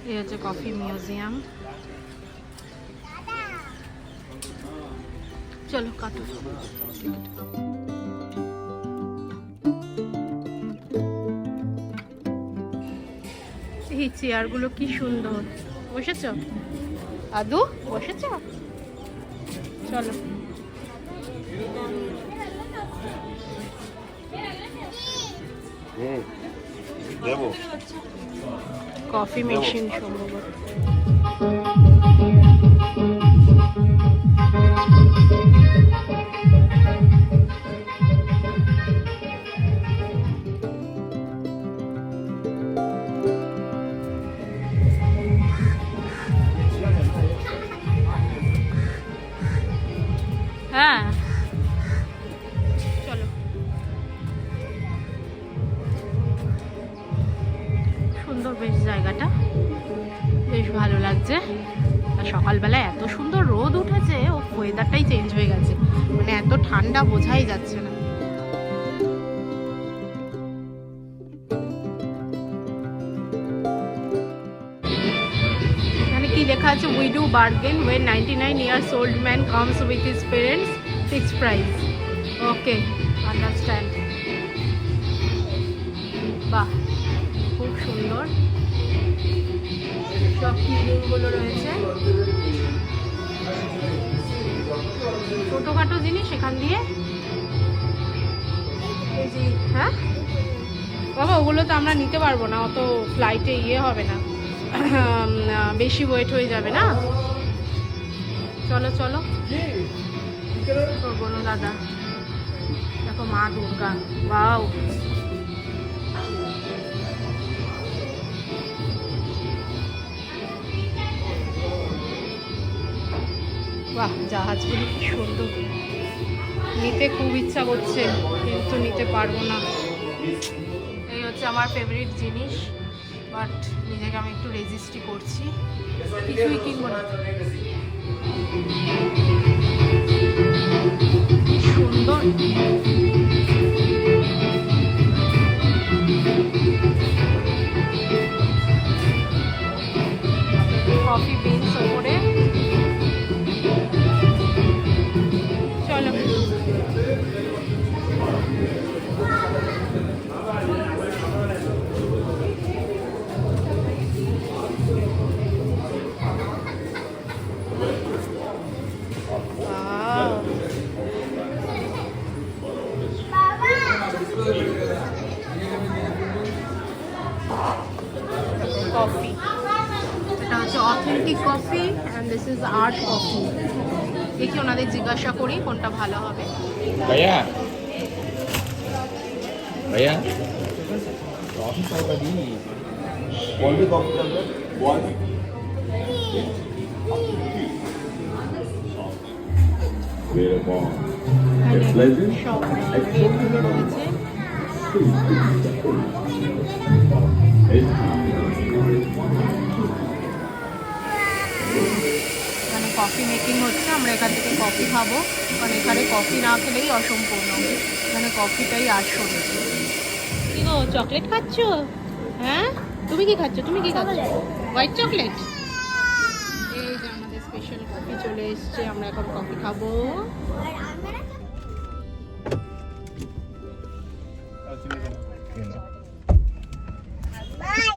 এই হচ্ছে coffee museum. চলো কাটো। এই চেয়ারগুলো কি সুন্দর। বসেছ আদু? বসেছ? চলো। কফি মেশিন সম্ভবত। হ্যাঁ চলো। সুন্দর বেশ জায়গাটা, বেশ ভালো লাগছে। আর সকালবেলায় এত সুন্দর রোদ উঠেছে, ও ওয়েদারটাই চেঞ্জ হয়ে গেছে, মানে এত ঠান্ডা বোঝাই যাচ্ছে না। এখানে কি লেখা আছে? We do bargain when 99 years old man comes with his parents, fixed price. Okay, understand. বাহ, খুব সুন্দর সব কিরিংগুলো রয়েছে, ছোটোখাটো জিনিস এখান দিয়ে। হ্যাঁ বাবা, ওগুলো তো আমরা নিতে পারবো না, অত ফ্লাইটে হবে না, বেশি ওয়েট হয়ে যাবে না। চলো চলো। বোনো দাদা, দেখো মা দুর্গা, বাও। বাহ, জাহাজগুলো কি সুন্দর, নিতে খুব ইচ্ছা করছে কিন্তু নিতে পারবো না। এই হচ্ছে আমার ফেভারিট জিনিস, বাট নিজেকে আমি একটু রেজিস্টই করছি, কিছুই কিনবো না। কি সুন্দর। কফি বিনস ওপরে। চলো। কফি, এটা হচ্ছে authentic coffee and this is art coffee. দেখি ওনাদের জিজ্ঞাসা করি কোনটা ভালো হবে। ভাইয়া ভাইয়া সব রেটগুলো রয়েছে। এখানে কফি মেকিং হচ্ছে, আমরা এখান থেকে কফি খাবো, কারণ এখানে কফি না খেলেই অসম্পূর্ণ, এখানে কফিটাই আসল। কি গো, চকলেট খাচ্ছ? হ্যাঁ, তুমি কি খাচ্ছ? তুমি কি খাচ্ছ? White chocolate. এই যে আমাদের স্পেশাল কফি চলে এসছে, আমরা এখন কফি খাবো।